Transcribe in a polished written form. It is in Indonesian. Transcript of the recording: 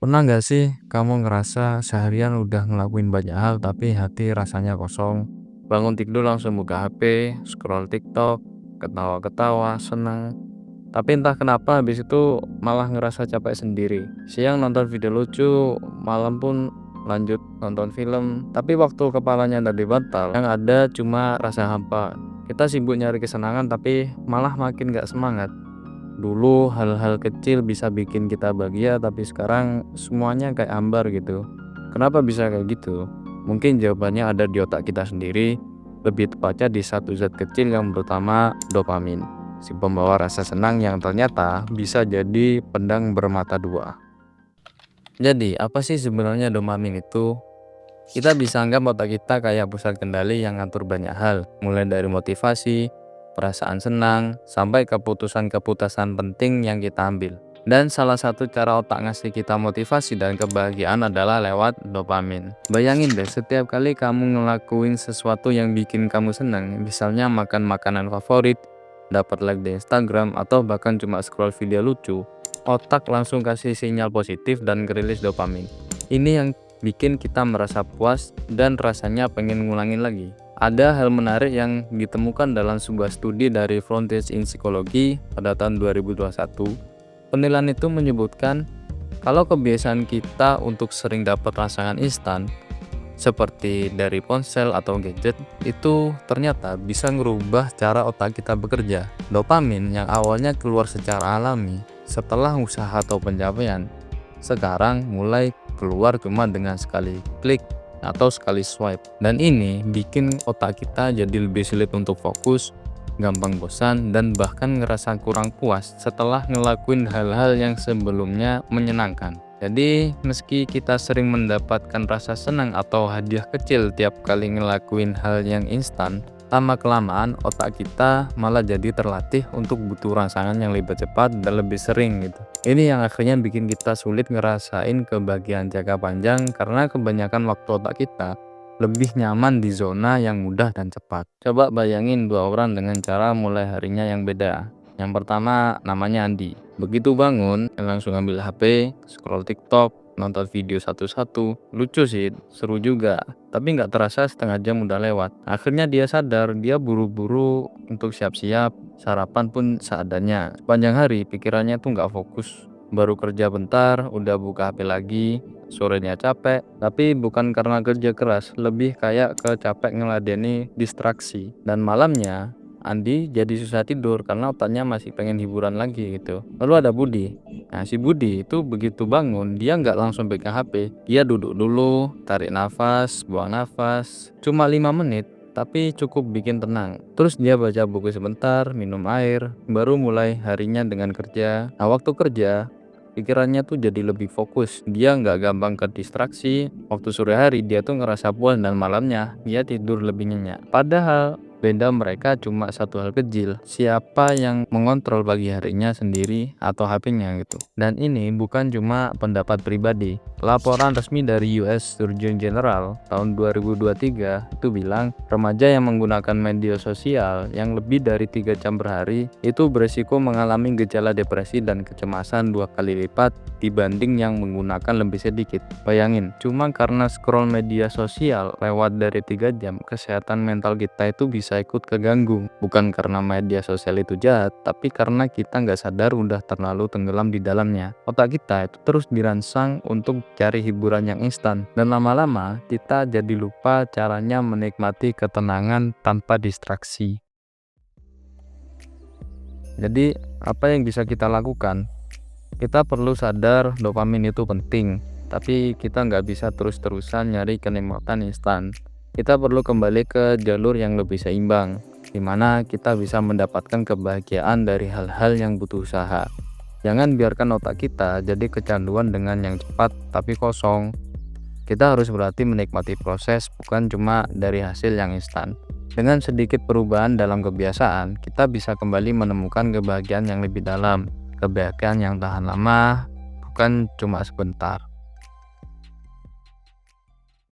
Pernah nggak sih kamu ngerasa seharian udah ngelakuin banyak hal tapi hati rasanya kosong? Bangun tidur langsung buka HP, scroll TikTok, ketawa-ketawa, senang. Tapi entah kenapa habis itu malah ngerasa capek sendiri. Siang nonton video lucu, malam pun lanjut nonton film. Tapi waktu kepalanya tadi bantal, yang ada cuma rasa hampa. Kita sibuk nyari kesenangan tapi malah makin nggak semangat. Dulu hal-hal kecil bisa bikin kita bahagia, tapi sekarang semuanya kayak hambar gitu. Kenapa bisa kayak gitu? Mungkin jawabannya ada di otak kita sendiri, lebih tepatnya di satu zat kecil yang bernama dopamin, si pembawa rasa senang yang ternyata bisa jadi pedang bermata dua. Jadi, apa sih sebenarnya dopamin itu? Kita bisa anggap otak kita kayak pusat kendali yang ngatur banyak hal, mulai dari motivasi, perasaan senang, sampai keputusan-keputusan penting yang kita ambil. Dan salah satu cara otak ngasih kita motivasi dan kebahagiaan adalah lewat dopamin. Bayangin deh, setiap kali kamu ngelakuin sesuatu yang bikin kamu senang, misalnya makan makanan favorit, dapat like di Instagram, atau bahkan cuma scroll video lucu, otak langsung kasih sinyal positif dan ngerilis dopamin. Ini yang bikin kita merasa puas dan rasanya pengen ngulangin lagi. Ada hal menarik yang ditemukan dalam sebuah studi dari Frontiers in Psychology pada tahun 2021. Penilaian itu menyebutkan kalau kebiasaan kita untuk sering dapat rangsangan instan seperti dari ponsel atau gadget itu ternyata bisa merubah cara otak kita bekerja. Dopamin yang awalnya keluar secara alami setelah usaha atau pencapaian sekarang mulai keluar cuma dengan sekali klik atau sekali swipe, dan ini bikin otak kita jadi lebih sulit untuk fokus, gampang bosan, dan bahkan ngerasa kurang puas setelah ngelakuin hal-hal yang sebelumnya menyenangkan. Jadi meski kita sering mendapatkan rasa senang atau hadiah kecil tiap kali ngelakuin hal yang instan, lama-kelamaan otak kita malah jadi terlatih untuk butuh rangsangan yang lebih cepat dan lebih sering gitu. Ini yang akhirnya bikin kita sulit ngerasain kebahagiaan jangka panjang karena kebanyakan waktu otak kita lebih nyaman di zona yang mudah dan cepat. Coba bayangin dua orang dengan cara mulai harinya yang beda. Yang pertama namanya Andi. Begitu bangun, langsung ambil HP, scroll TikTok, nonton video satu-satu. Lucu sih, seru juga. Tapi nggak terasa setengah jam udah lewat. Akhirnya dia sadar, dia buru-buru untuk siap-siap, sarapan pun seadanya. Sepanjang hari pikirannya tuh nggak fokus. Baru kerja bentar, udah buka HP lagi, sorenya capek. Tapi bukan karena kerja keras, lebih kayak capek ngeladeni distraksi. Dan malamnya, Andi jadi susah tidur karena otaknya masih pengen hiburan lagi gitu. Lalu ada Budi. Nah, si Budi itu begitu bangun, dia nggak langsung pegang HP. Dia duduk dulu, tarik nafas, buang nafas. Cuma 5 menit, tapi cukup bikin tenang. Terus dia baca buku sebentar, minum air, baru mulai harinya dengan kerja. Nah, waktu kerja, pikirannya tuh jadi lebih fokus. Dia nggak gampang ke distraksi. Waktu sore hari, dia tuh ngerasa puas dan malamnya dia tidur lebih nyenyak. Padahal beda mereka cuma satu hal kecil, siapa yang mengontrol pagi harinya sendiri atau HP-nya gitu. Dan ini bukan cuma pendapat pribadi. Laporan resmi dari US Surgeon General tahun 2023 itu bilang remaja yang menggunakan media sosial yang lebih dari 3 jam per hari itu beresiko mengalami gejala depresi dan kecemasan 2 kali lipat dibanding yang menggunakan lebih sedikit. Bayangin, cuma karena scroll media sosial lewat dari 3 jam, kesehatan mental kita itu bisa ikut keganggu. Bukan karena media sosial itu jahat, tapi karena kita nggak sadar udah terlalu tenggelam di dalamnya. Otak kita itu terus dirangsang untuk cari hiburan yang instan, dan lama-lama kita jadi lupa caranya menikmati ketenangan tanpa distraksi. Jadi apa yang bisa kita lakukan? Kita perlu sadar dopamin itu penting, tapi kita nggak bisa terus-terusan nyari kenikmatan instan. Kita perlu kembali ke jalur yang lebih seimbang, di mana kita bisa mendapatkan kebahagiaan dari hal-hal yang butuh usaha. Jangan biarkan otak kita jadi kecanduan dengan yang cepat tapi kosong. Kita harus berarti menikmati proses, bukan cuma dari hasil yang instan. Dengan sedikit perubahan dalam kebiasaan, kita bisa kembali menemukan kebahagiaan yang lebih dalam, kebahagiaan yang tahan lama, bukan cuma sebentar.